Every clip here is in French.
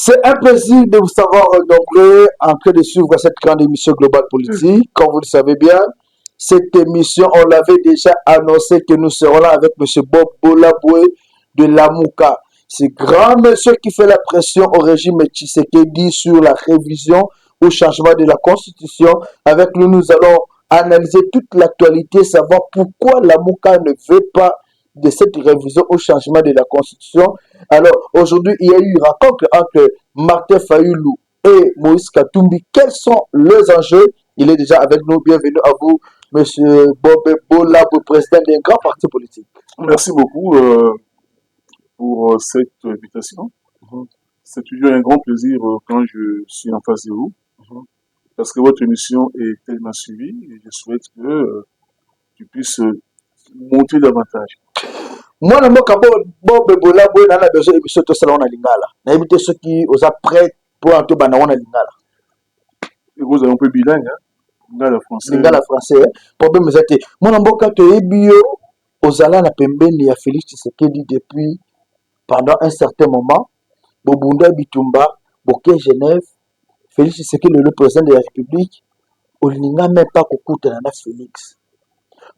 C'est un plaisir de vous savoir nombreux en train de suivre cette grande émission Global Politique. Comme vous le savez bien, cette émission, on l'avait déjà annoncé que nous serons là avec M. Bob Bolaboué de Lamouka. Ce grand monsieur qui fait la pression au régime Tshisekedi sur la révision ou changement de la Constitution. Avec nous, nous allons analyser toute l'actualité, savoir pourquoi Lamouka ne veut pas de cette révision au changement de la Constitution. Alors, aujourd'hui, il y a eu une rencontre entre Martin Fayoulou et Moïse Katumbi. Quels sont les enjeux? Il est déjà avec nous. Bienvenue à vous, M. Bob Bolaboué, président d'un grand parti politique. Merci beaucoup pour cette invitation. C'est toujours un grand plaisir quand je suis en face de vous, parce que votre émission est tellement suivie et je souhaite que tu puisses monter davantage. Moi, je suis Bob Bolaboué, je besoin d'émission de salon à Lingala. Je invite ceux qui sont prêts pour entrer dans la Lingala. Et vous avez un peu bilingue, hein? Lingala français. Lingala français. Problème c'est que moi, je suis bio aux alans à Pembeni à Félix Tshisekedi depuis pendant un certain moment. Bobunda Bitumba, Boké Genève, Félix Tshisekedi le président de la République, on n'a même pas écouté na Félix.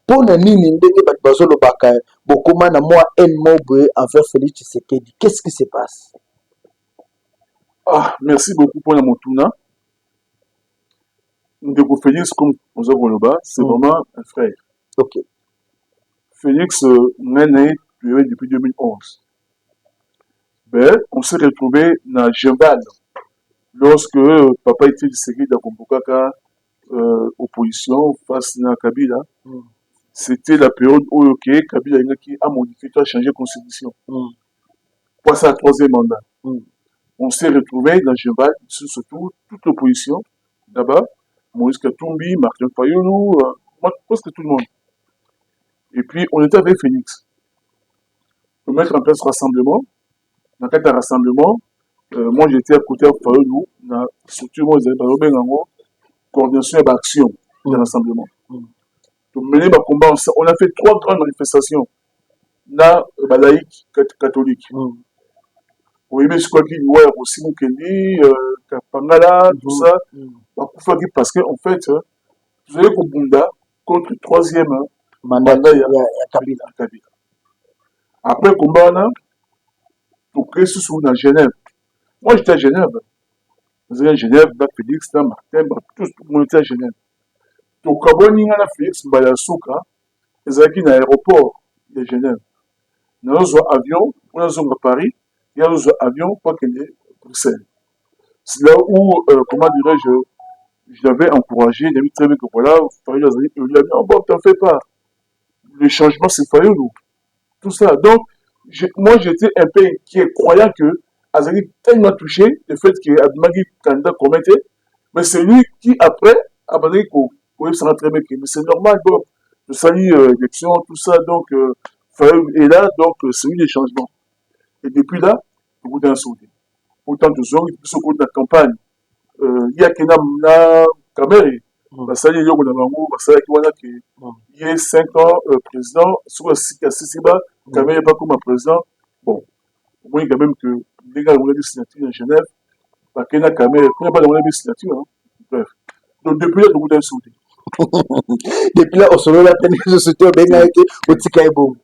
Pour ne nini ndenge bat bazolo baka bokoma na moi en mobe envers Félix Tshisekedi. Qu'est-ce qui se passe? Ah, merci beaucoup pour la montuna. Ndeko Félix, comme vous avez le bas, c'est vraiment un frère. Ok. Félix, on est né depuis 2011. Ben, on s'est retrouvé dans Jembal lorsque papa était Tshisekedi dans Kompokaka, opposition face à Kabila. C'était la période où Kabila a modifié, a changé la constitution. Pour sa troisième mandat. On s'est retrouvé dans Jembal, surtout toute l'opposition, là-bas, Moïse Katumbi, Martin Fayoulou, presque tout le monde. Et puis, on était avec Félix. Pour mettre en place ce rassemblement, dans le cadre d'un rassemblement, moi j'étais à côté de Fayoulou, dans la structure, coordination et d'action du rassemblement. Pour mener le combat, on a fait 3 grandes manifestations dans la laïque catholique. Oui, mais je crois qu'il y a aussi Moukeli, Kapangala, tout ça. Parce qu'en fait, vous avez Kobunda contre le 3e mandat de Kabila. Après le combat, on a créé ce soir dans Genève. Moi, j'étais à Genève. Vous avez à Genève, Félix, Martin, tout le monde était à Genève. Donc, quand on a Félix, Bayasuka, ils ont un aéroport de Genève. Nous avons un avion, on a à Paris, il y a un avion pour qu'il y ait Bruxelles. C'est là où, comment dirais-je, je l'avais encouragé, il a dit très bien que voilà, Fayoulou a dit, il a dit, oh bon, t'en fais pas. Le changement, c'est Fayoulou. Tout ça. Donc, moi, j'étais un peu inquiet, croyant que Azali tellement touché le fait que Abdimagi Kanda commettait, mais c'est lui qui, après, a dit que ça va très bien, mais c'est normal, bon, je salue l'élection, tout ça, donc, Fayoulou est là, donc, c'est lui les changements. Et depuis là, beaucoup d'un sauté. Autant de gens, ils sont contre la campagne. Il y a qui n'a Kameri. Parce qu'il y a 5 ans président, sur le Sissiba, Kameri n'est pas comme un président. Bon, au moins, il y a quand même que les gars ont des signatures en Genève. Parce qu'il y a Kameri, il n'y a pas de signature. Bref. Donc, depuis là, beaucoup d'un sauté. Depuis là, on se l'a tenu de sauter au Bengaïté, au Tikaïbo.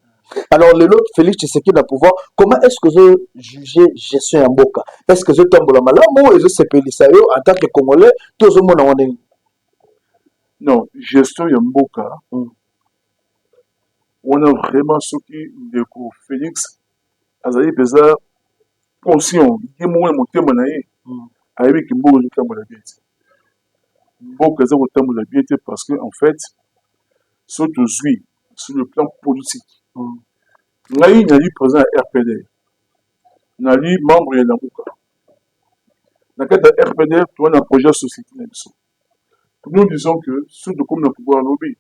Alors, le lot, Félix Tshisekedi a pouvoir. Comment est-ce que je juge gestion en Boka? Est-ce que je tombe la malade ou je sais pas en tant que Congolais, tout le monde en est? Non, gestion en Boka. On a vraiment ce qui de Félix Azali Pesa conscient. Il y a mon thème avec qui Mboka je tombe la biette. Mboka je tombe la biette parce que en fait, surtout sur le plan politique. Naï n'a président à RPD. Nali membre de l'Amouka. Dans le cadre de RPD, tu as un projet de société. Nous disons que, surtout comme le pouvoir lobby,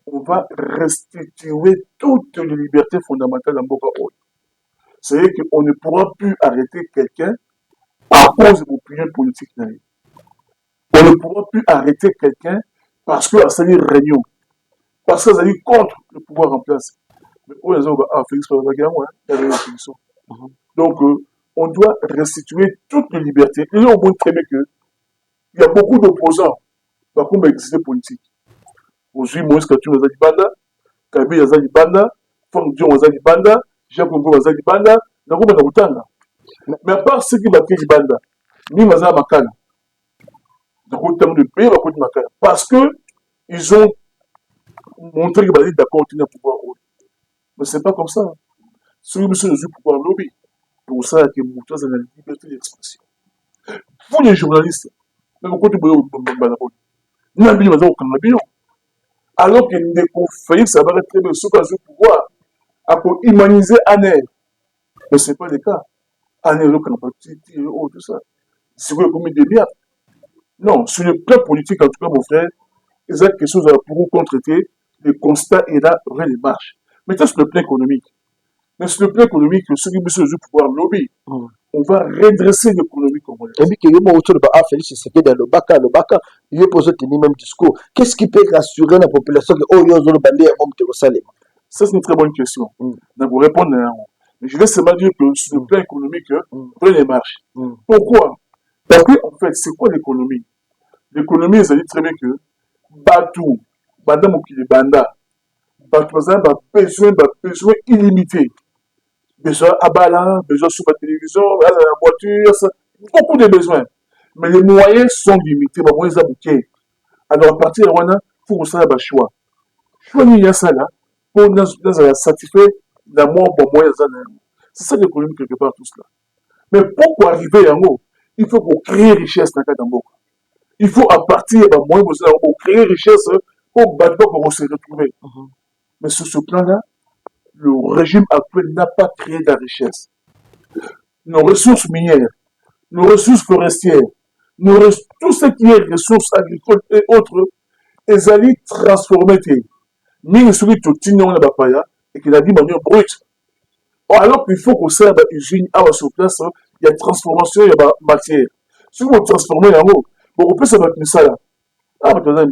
on va restituer toutes les libertés fondamentales dans Mboka. C'est-à-dire qu'on ne pourra plus arrêter quelqu'un à cause de l'opinion politique. On ne pourra plus arrêter quelqu'un parce que ça une réunion. Parce que ça est contre le pouvoir en place. Mais Félix, donc, on doit restituer toutes les libertés. Il y a au moins très bien que il y a beaucoup d'opposants par contre l'existence politique. Aujourd'hui, Moïse Katumbi Azali Banda, Kabi Azali Banda, Fong Dion Azali Banda, Jacques Kongo Azali Banda, Nakoba Nakutanga. Mais à part ceux qui battent Banda, ni Mazala Makala, Nakutanga de pays, Nakutanga Makala. Parce que ils ont montré qu'ils étaient d'accord au pouvoir. Mais ce n'est pas comme ça. Ceux qui sont au pouvoir lobby, pour ça que Moutas a la liberté d'expression. Vous les journalistes, même quand vous voyez au alors que nous failli, ça va être très bien, ceux qui ont le pouvoir, à humaniser Anne. Mais ce n'est pas le cas. Anne, tout ça. C'est quoi comme des biens? Non, sur le plan politique, en tout cas, mon frère, il y a quelque chose pour vous contre-traiter, le constat est là, les marches. Maintenant, sur le plan économique. Mais sur le plan économique, ceux qui ont le pouvoir lobby, on va redresser l'économie congolaise. Et puis, il y a autour de Félix Tshisekedi dans le Baka, il y a posé le même discours. Qu'est-ce qui peut rassurer la population que oh, yo, zolo bandé, ça, c'est une très bonne question. Je vais vous répondre. Mais je vais seulement dire que sur le plan économique, prenez les marches. Pourquoi? Parce que, en fait, c'est quoi l'économie? L'économie, ça dit très bien que Batou, Badam qui est Banda, Batou, besoin illimité. Besoin à bala, besoin sur la télévision, la voiture, beaucoup de besoins. Mais les moyens sont limités, les moyens sont aboutis. Alors, à partir de là, il faut que ça ait un choix. Choix, il y a ça là, pour nous satisfaire l'amour, bon moyen. C'est ça l'économie quelque part, tout cela. Mais pour arriver à haut, il faut qu'on crée richesse dans le cadre de il faut à partir de moyen pour créer richesse, pour battre, pour se retrouver. Mais sur ce plan-là, le régime actuel n'a pas créé de la richesse. Nos ressources minières, nos ressources forestières, tout ce qui est ressources agricoles et autres, ils allaient transformer. Mais celui qui est paya et qui a dit de manière brute. Alors qu'il faut qu'on serve une usine à sur place, il y a transformation, il y a matière. Si vous transformez en haut, on peut savoir que ça là. Ah, mais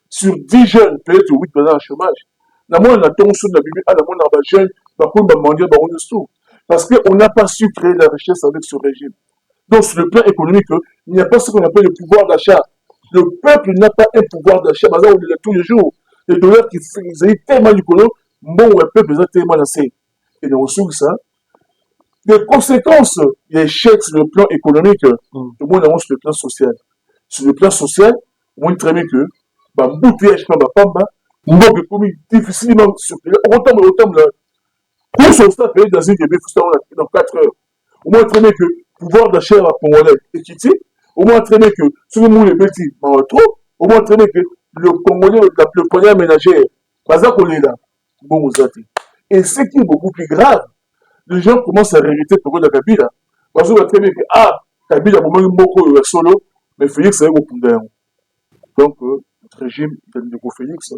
sur 10 jeunes, peut-être 8 en chômage. La moindre la tombe sur la Bible, la moindre la jeune, par contre, manger, tout. Parce qu'on n'a pas su créer la richesse avec ce régime. Donc, sur le plan économique, il n'y a pas ce qu'on appelle le pouvoir d'achat. Le peuple n'a pas un pouvoir d'achat. Par exemple, on est là tous les jours. Les dollars qui sont tellement du colon, bon, le peuple est tellement assez. Et les ressources, ça. Les conséquences, les chèques sur le plan économique, tout le monde avance sur le plan social. Sur le plan social, on voit très bien que, l'embouteillage, difficilement circuler. Autant là. Pour ce stade, dans une des dans 4 heures. Au moins très bien que pouvoir d'achat à Congolais est quitté. Au moins très bien que, si le monde est petit, trop. Au moins très bien que le Congolais, le poignet ménager, pas ça qu'on est là. Bon, vous êtes. Et ce qui est beaucoup plus grave, les gens commencent à réalité pour la Kabila. Parce qu'on voit très bien que, Kabila, au moment où il solo, mais Félix, c'est un gros poulet. Donc, le régime, il y a de Félix.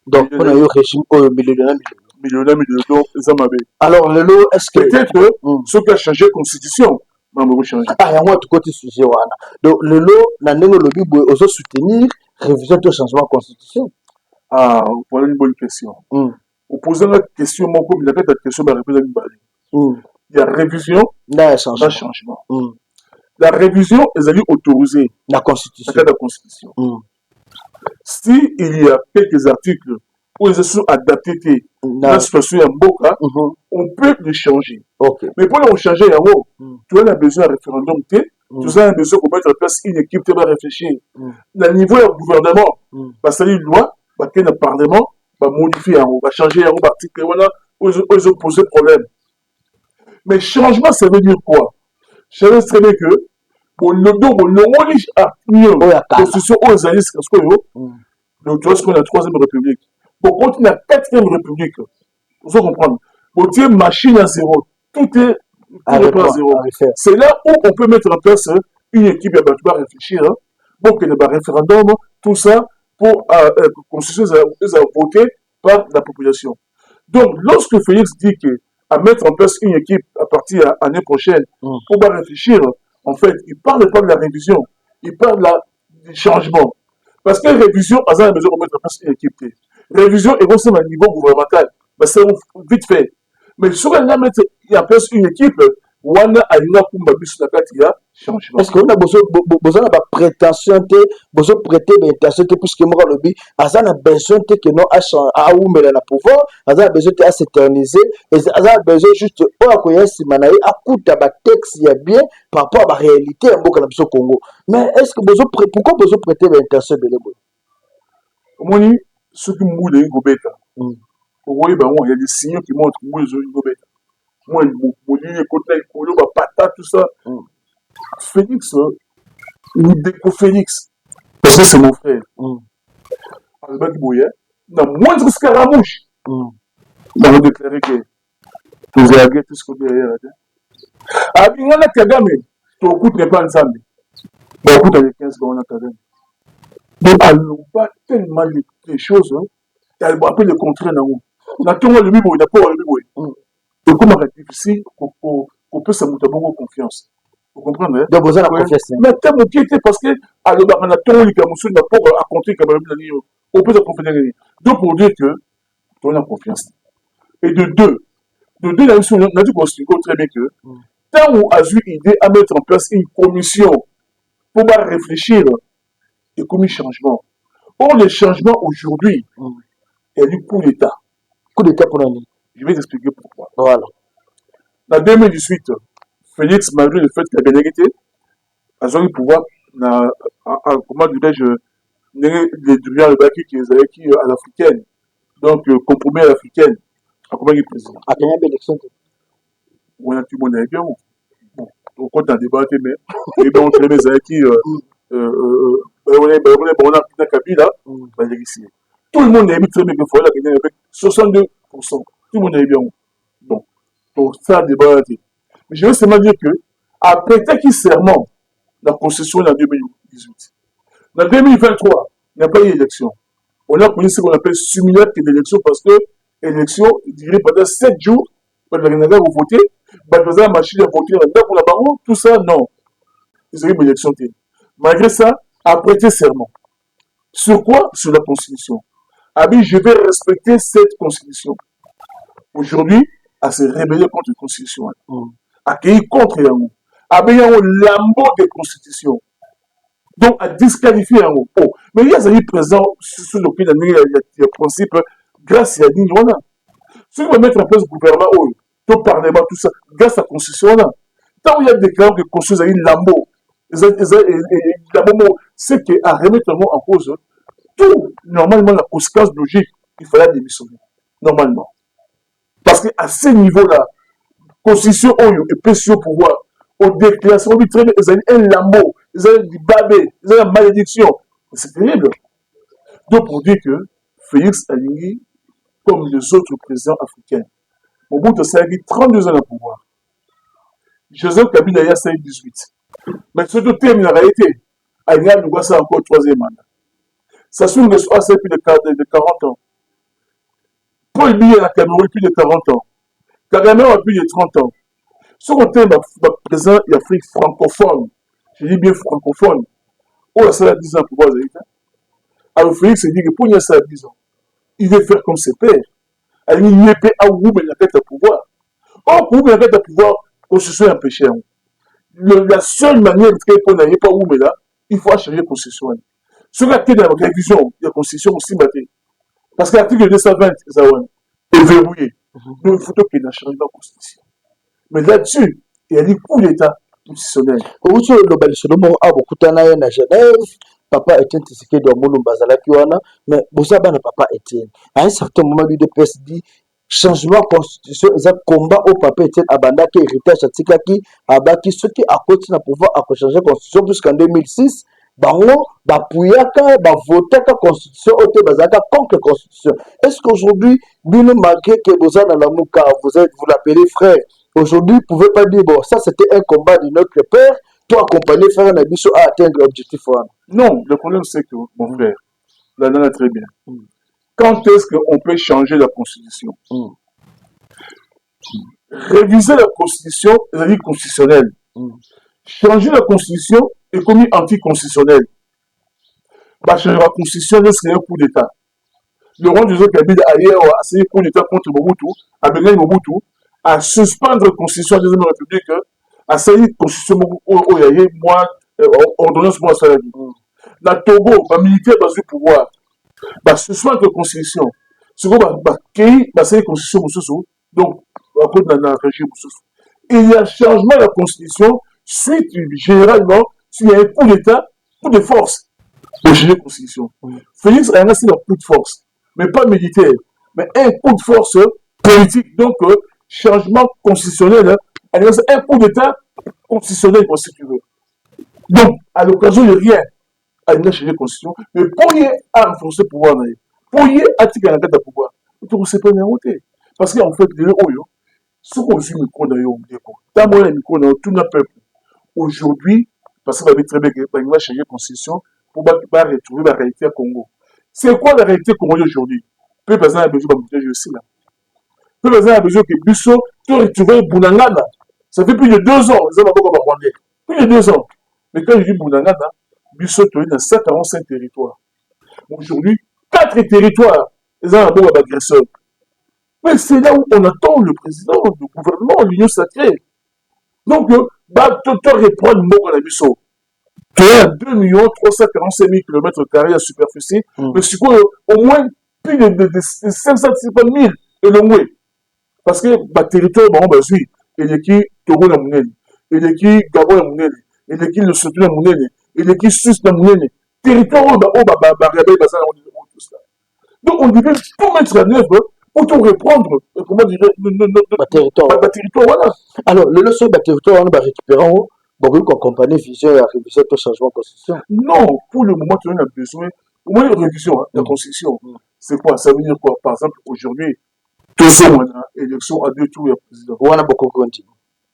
Donc, on a eu un régime millionnaire. Alors, le lot, est-ce que. Peut-être que ce qui a changé la constitution, mais on va changer. Ah, il y a un côté sujet. Donc, le lot, la lobby, on doit soutenir révision de changement de constitution. Ah, voilà une bonne question. Vous posez la question, mon coup, il y a cette question, il y a révision, là, changement. La révision, ils allaient autoriser la constitution. La constitution. Si il y a quelques articles où ils sont adaptés la situation en Boka, on peut les changer. Mais pour les changer en haut, tu as besoin d'un référendum, tu as besoin de mettre en place une équipe qui va réfléchir. Le niveau du gouvernement, parce qu'il y a une loi, le Parlement va modifier en haut, va changer en haut, l'article, voilà, où ils ont posé problème. Mais changement, ça veut dire quoi? Je savais très bien que on ne relige à mieux la constitution aux alliés, donc tu vois ce qu'on a la 3e République. Pour continuer la 4e République, il faut comprendre. Pour dire machine à zéro, tout est à zéro. C'est là où on peut mettre en place une équipe qui va réfléchir, pour qu'il y ait un référendum, tout ça, pour la constitution votée par la population. Donc, lorsque Félix dit qu'à mettre en place une équipe à partir de l'année prochaine pour réfléchir, en fait, il ne parle pas de la révision, il parle du changement. Parce que révision, à a besoin de mettre en place une équipe. Révision est aussi à un niveau gouvernemental. C'est vite fait. Mais si on met en place une équipe, wana alinga kumba biso na kati ya changement. Est-ce que on a besoin de prétention, besoin de prêter l'intention, puisque moi, le but, a besoin que non à oumela na pouvoir, a besoin de s'éterniser, et a besoin juste de accueillir si manaï à coup de texte y a bien par rapport à la réalité en Congo. Mais est-ce que besoin pourquoi besoin prêter l'intention belebo? Omoni ce qui moule est gobeta. Oui, ben il y a des signaux qui montrent que moule est gobeta. Moi, le côté le patate tout ça. Félix, ou Déco Félix, parce que c'est mon frère. Albert Bouye, dans moindre scaramouche, il a déclaré que vous avez tout ce que vous avez dit. Ah, bien, on a Kagame, tu n'écoutes pas ensemble. Bon, écoute, avec 15 secondes, on a Kagame. Donc, elle n'a pas tellement les choses, elle va appeler le contraire. On a tout le monde, il n'a pas le biboué. Et comment c'est difficile qu'on peut se monter beaucoup confiance. Vous comprenez? Donc, vous avez la confiance. Mais tellement qui était parce que, alors, on a tout le monde n'a pas raconté comme on peut se confier. Donc, pour dire que, on a confiance. Et de deux, on a dit qu'on se dit très bien que, tant on a eu l'idée à mettre en place une commission pour réfléchir et commis changement. Or, le changement aujourd'hui est du coup d'État. Coup d'État pour l'année. Je vais t'expliquer pourquoi. Voilà. En 2018, Félix, malgré le fait qu'il a bien été, a eu le pouvoir, comment dirais-je, les dirigeants de Baki qui est acquis à l'africaine, donc compromis à l'africaine, à comment il est président. À quelle élection? On a tout le monde bien. Bon, on compte dans le débat, mais on a les acquis, on a Kabila, tout le monde a mis très bien qu'il faut la gagner avec 62%. Tout le monde a bien. Bon, donc ça, débat. Mais je veux seulement dire que, après qu'il serment la concession en 2018, en 2023, il n'y a pas eu d'élection. On a connu ce qu'on appelle simulacre d'élection parce que l'élection, il dirait pendant 7 jours, quand vous votez, la machine à voter, pour la baron, tout ça, non. Ils ont eu une élection. Malgré ça, après serment. Sur quoi? Sur la Constitution. Ah bien, je vais respecter cette Constitution. Aujourd'hui, à se rébeller contre la Constitution. Accueillir contre Yango. À bien, il y a un lambeau de Constitution. Donc, à disqualifier Yango. Oh, mais il y a des présents sur le pays il y a des principes grâce à l'Union. Si on va mettre en place le gouvernement, tout parlement, tout ça, grâce à la Constitution. Tant il y a des cas que la Constitution a un lambeau, c'est qu'à remettre en cause, tout, normalement, la conséquence logique, il fallait démissionner. Normalement. Parce qu'à ce niveau-là, Constitution et PCO pouvoir, aux déclarations arbitraires, ils ont un lambeau, ils ont du babé, ils ont la malédiction. C'est terrible. Donc, pour dire que Félix Alingui, comme les autres présidents africains, au bout de ça, il a 32 ans au pouvoir. Joseph Kabila, il y a 18. Mais ce deux termes, en réalité, Alingui nous voit ça encore 3e mandat. Ça se trouve à plus de 40 ans. Paul Biya à Cameroun, plus de 40 ans. Kagame a plus de 30 ans. Ce qu'on est présent l'Afrique francophone, je dis bien francophone, où ça a 10 ans pour voir les États. Alors Félix se dit que pour y ça a 10 ans, il veut faire comme ses pères. Il n'y a pas à où il a fait le pouvoir. Or, pour où il a fait le pouvoir, la Constitution est empêchée. La seule manière de faire qu'on n'aille pas où il là, il faut changer la Constitution. Ce qui a été dans la révision de la Constitution aussi, parce que l'article 220 est verrouillé. Donc, il faut qu'il y ait un changement de la Constitution. Mais là-dessus, il y a des coups d'État constitutionnels. Papa Etienne Tshisekedi de Moulou Bazalaki wana, mais Bosaba na papa Etienne. À un certain moment, l'UDPS dit changement de constitution, et ça combat au papa Etienne Abanda qui héritage à Tikaki, Abaki, ceux qui à côté na pouvoir à changer la constitution, puisqu'en 2006, bango, bapuyaka, bavotaka constitution, ote bazaka contre la constitution. Est-ce qu'aujourd'hui, nous, malgré que vous êtes dans la mouka, vous l'appelez frère, aujourd'hui, vous ne pouvez pas dire, bon, ça c'était un combat de notre père, toi accompagner frère Nabiso à atteindre l'objectif. Non, le problème c'est que, mon frère, là, là, très bien. Quand est-ce qu'on peut changer la constitution? Réviser la constitution, c'est-à-dire constitutionnelle. Changer la constitution est commis anticonstitutionnel. Changer la constitution, c'est un coup d'État. Le roi de Kabila ailleurs a essayé un coup d'État contre Mobutu, a mené Mobutu à suspendre la constitution de la République asali constitution oyo yaye moi ordonnance moi asala na Togo bamilitaire bazwi pouvoir basuspendre constitution sikoyo bakei basali constitution mosusu donc bakoti na régime mosusu il y a changement de la constitution suite généralement s'il y a un coup d'état coup de force pour changer la constitution Félix a un coup de force mais pas militaire mais un coup de force politique donc changement constitutionnel un coup d'état constitutionnel si tu veux donc à l'occasion de rien alinga changer la constitution mais pour y renforcer le pouvoir pour y attirer la tête de pouvoir il faut se prendre en route parce qu'en fait les oyo ce qu'on suit micro d'ailleurs tant moi micro dans tout notre peuple aujourd'hui parce que va très bien que va changer la constitution pour retrouver la réalité à Congo c'est quoi la réalité congolaise aujourd'hui peu personne a besoin de monter aussi là peu personne a besoin que Bisso te retrouver Bounangana ça fait plus de 2 ans les hommes beaucoup rwandais plus de 2 ans mais quand je dis Bounangana Bisso tu es dans 145 territoires aujourd'hui 4 territoires les hommes beaucoup d'agresseurs mais c'est là où on attend le président le gouvernement l'union sacrée donc te reprendre mot à la Bisso tu es à 2 345 000 km² à superficie mais c'est quoi au moins plus de 550 000 elongwe parce que le territoire il y a qui Togo na munene il y a qui Gabon na munene il y a qui le Lesotho na munene il y a qui Suisse na munene territoire donc on devait tout mettre en œuvre pour tout reprendre comment dire notre territoire voilà alors le leçon de territoire on va récupérer beaucoup accompagner vision et révision de changement de constitution non pour le moment tu as besoin au moins une révision de la constitution c'est quoi ça veut dire quoi par exemple aujourd'hui tout ça on a élection à 2 tours et président on a beaucoup continué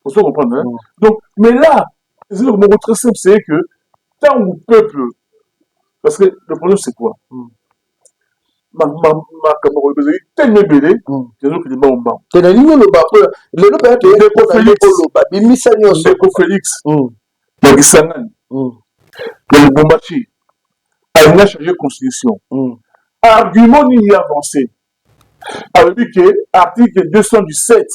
faut se comprendre hein? Donc mais là c'est le moment très simple c'est que tant au peuple parce que le problème c'est quoi ma camarade besoin tellement belé que nous qui on ba tena lingo lo ba le lo ba te bimisa nyonso ko Félix le Kisangani le Bombachi a une changer constitution argument ni avancé avec que article 217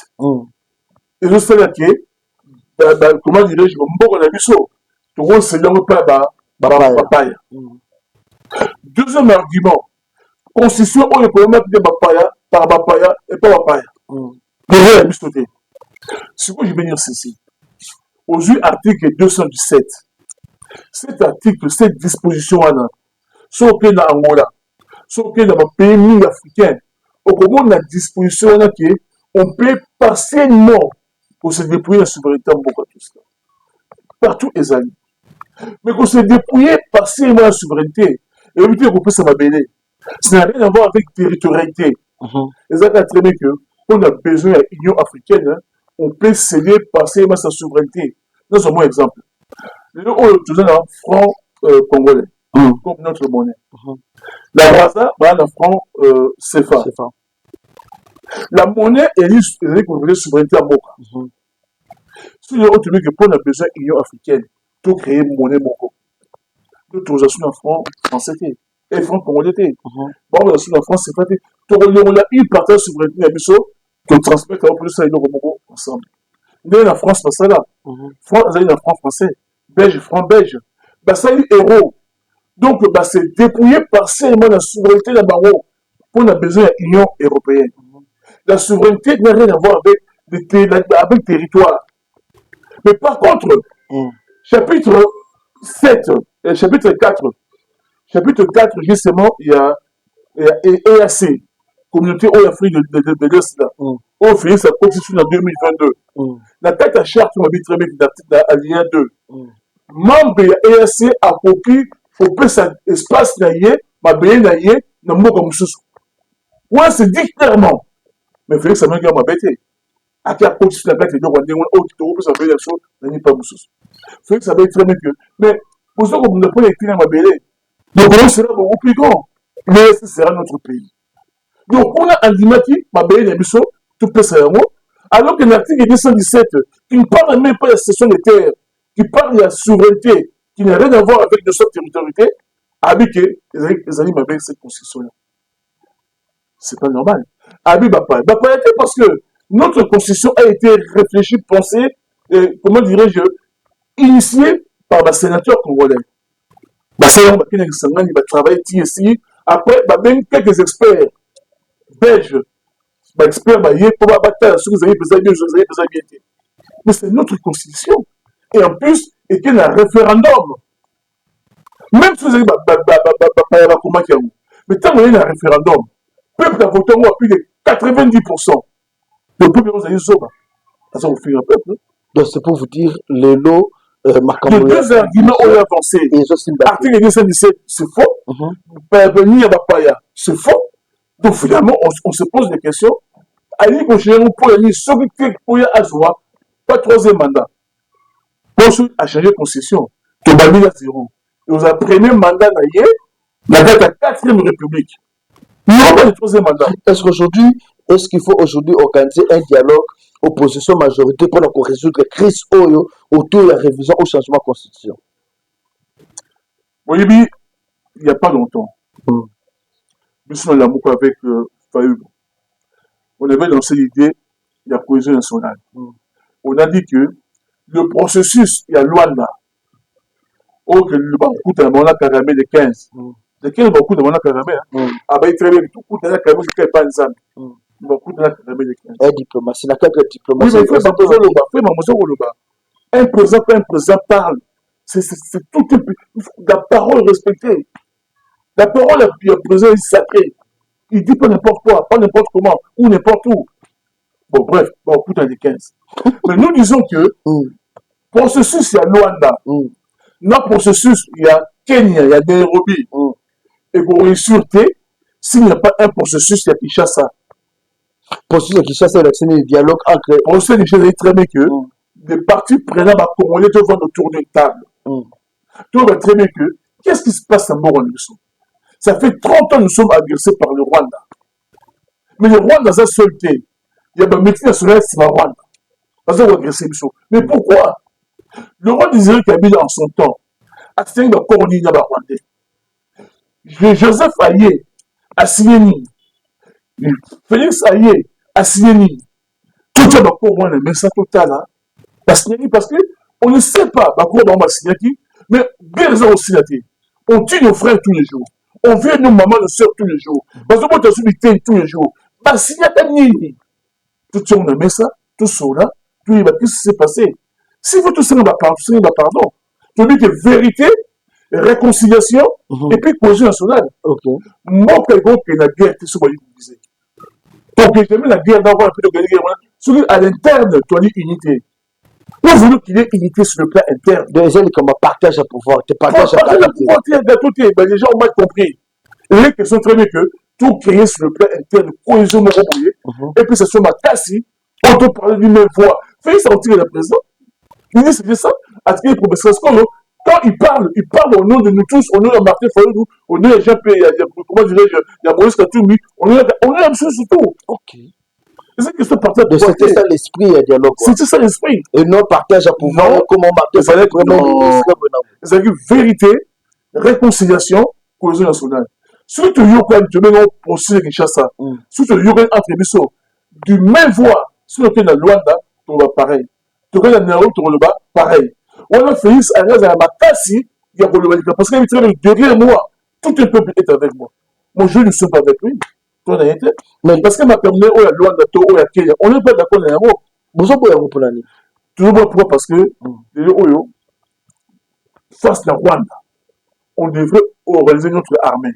et je sais que comment dirais-je mboko na biso to ko seigneur pas ba deuxième argument constitution oyo ko mettre de bapaya par bapaya et pas bapaya pour la biso te ce que je veux dire ceci aujourd'hui article 217 cet article cette disposition là sauf que dans Angola sauf que dans les pays africains au moment de la disposition là on peut partiellement pour se dépouiller la souveraineté en beaucoup tout ça partout les amis mais qu'on se dépouiller partiellement la souveraineté et éviter qu'on puisse s'abaisser ça n'a rien à voir avec territorialité et ça très bien que on a besoin de l'Union africaine on peut céder partiellement sa souveraineté dans un bon exemple on utilise un franc congolais comme notre monnaie la Braza va un franc CFA la monnaie est une souveraineté à Boka. Si on a que pour a besoin de l'Union africaine, tout créer une monnaie Moko. Nous avons un franc français et franc congolais. Bon, on a un franc CFA. Tout le monde a eu partage de souveraineté à Bisso que transmettre à plus de Moko ensemble. Nous avons la France, pas ça là. France, un franc français. Belge, franc belge. Ça y est héros. Donc, c'est dépouiller partiellement la souveraineté de Baro pour on a besoin de l'Union européenne. La souveraineté n'a rien à voir avec le territoire. Mais par contre, chapitre 7, chapitre 4, justement, il y a EAC, Communauté Afrique de l'Est, au Félix la constitution en 2022. La tête à charte, on habite très bien dans l'alinéa 2. Membre de EAC a copié, faut que ça espace naïe, ma béné naïe, n'a pas comme ça. Ouais, c'est dit clairement. Mais Félix a même gagné ma bête. À qui a continué la bête et donc on dit oh tu peux ça faire la chose n'est pas moussous. Félix a bien très bien que mais pour ça qu'on ne peut pas écrire ma bête. Donc on sera beaucoup plus grand. Mais ce sera notre pays. Donc on a un dimati ma bête et biso tout peut ça alors que l'article 217 qui ne parle même pas de la cession des terres, qui parle de la souveraineté, qui n'a rien à voir avec notre territorialité, avec les amis avec cette constitution-là. C'est pas normal. Abi Bapaya. Bapaya parce que notre constitution a été réfléchie, pensée comment dirais-je, initié par le sénateur congolais. Le sénateur qui va travailler ici. Après, même quelques experts belges, experts, mais c'est notre constitution. Et en plus, il y a un référendum. Même si vous avez mais tant qu'il y a un référendum, le peuple a voté à plus de 90%. Le peuple a voté ça vous fait un peuple. Donc c'est pour vous dire, les lots, de deux arguments ont avancé. Article 217, c'est faux. C'est faux. Donc finalement, on se pose des questions. Ali Kochérou pour aller pour y avoir pas troisième mandat. Pour a changé de concession. Tobani à zéro. Nous avons premier mandat la date à 4e République. Nous n'avons pas de troisième mandat. Est-ce qu'il faut aujourd'hui organiser un dialogue opposition-majorité pour résoudre la crise autour de la révision au changement de constitution? Oui, il n'y a pas longtemps. Nous sommes là avec Fayoum. On avait lancé l'idée de la cohésion nationale. On a dit que le processus, il y a Luanda. Oh, que le beaucoup de la Karamé de 15. De 15 beaucoup de la Karamé. Ah, ben, il très bien, tout de la Karamé, c'est pas ensemble. Beaucoup de la Karamé de 15. La diplomatie, la diplomatie. Oui, mais un président, quand un président parle, c'est tout la parole respectée. La parole du président est sacrée. Il dit pas n'importe quoi, pas n'importe comment, ou n'importe où. Bon, bref, on coûte à des 15. Mais nous disons que processus, il y a Luanda. Dans le processus, il y a Kenya, il y a Nairobi. Et pour une sûreté, s'il n'y a pas un processus, il y a Kinshasa. Processus de Kinshasa, c'est le dialogue entre. Le processus de Kinshasa est très bien que les partis prenants congolais doivent autour d'une table. Tu vois très bien que qu'est-ce qui se passe en Morondiso? Ça fait 30 ans que nous sommes agressés par le Rwanda. Mais le Rwanda, c'est seul. Il y a un multinational, c'est le Rwanda. Parce qu'on a agressé. Mais pourquoi? Le roi désirait Kabila en son temps a signé le Coroni Naba Rwandais. Joseph Aye a signé ni. Félix Aye a signé ni. Tout ça, mais ça total. Parce qu'on ne sait pas pourquoi on a signé qui, mais bien raison aussi. On tue nos frères tous les jours. On vient nos mamans, nos soeurs tous les jours. Parce qu'on a subi tous les jours. Bah, signé à Nini. Tout ça, on a mis ça, tout ça là, tout qu'est-ce qui s'est passé? Si vous tout ça, pardon. Tu dis que vérité, réconciliation, et puis cohésion nationale. Moi, quelqu'un qui est la guerre, c'est ce que je disais. Donc, j'aime la guerre d'avoir un peu de guerre. Celui à l'interne, tu as dit unité. Nous voulons qu'il y ait unité sur le plan interne. Déjà, il comme un partage à pouvoir. Tu partages à pouvoir. Les gens ont mal compris. Les questions très bien que tout créer sur le plan interne, cohésion, et puis ça soit ma casse, on peut parler d'une même voix. Fais sortir le président. Il dit c'est ça. Le professeur Skolo, quand il parle au nom de nous tous, au nom de Martin Fayoulou, au nom de Jean-Pierre, comment dirais-je, il y a Maurice Katoumi, on est la même chose surtout. Ok. C'est que ce partage de c'était ça l'esprit à dialogue. C'était ça l'esprit. Et non partage à pouvoir. Non, comment Martin Fayoulou. C'est-à-dire vérité, réconciliation, cohésion nationale. Surtout, il y a quand même, tu mets au procès de Kinshasa. Surtout, il y a entre Bissau. Du même voix, sur lequel la Luanda, on va pareil. Tu vois, la Nairobi, tu le bas, pareil. On a fait ça, il y a ma tasse, il y a le bas. Parce qu'il est derrière moi. Tout le peuple est avec moi. Moi, je ne suis pas avec lui. Toi, tu été. Mais parce que ma terminée, oh, la Luanda, oh, la Kenya, on n'est pas d'accord dans la Bonjour pour la pour l'année. Toujours pourquoi? Parce que, face à la Rwanda, on devrait organiser notre armée.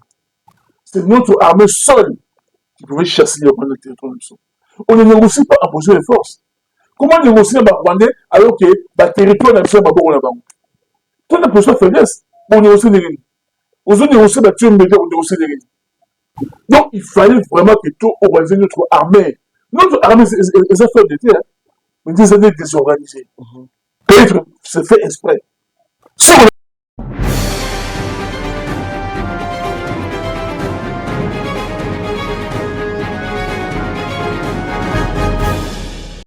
C'est notre armée seule qui pouvait chasser les Rwandais de territoire. On ne négocie pas en position de force. Comment négocier les Rwandais alors que le territoire n'a pas bon là-bas? Tout n'est pas de faiblesse. On négocie les gens. On négocie les gens, on négocie les gens. Donc, il fallait vraiment que tout organise notre armée. Notre armée, c'est fait d'été. Mais des années désorganisées. Peut-être c'est fait exprès. Si on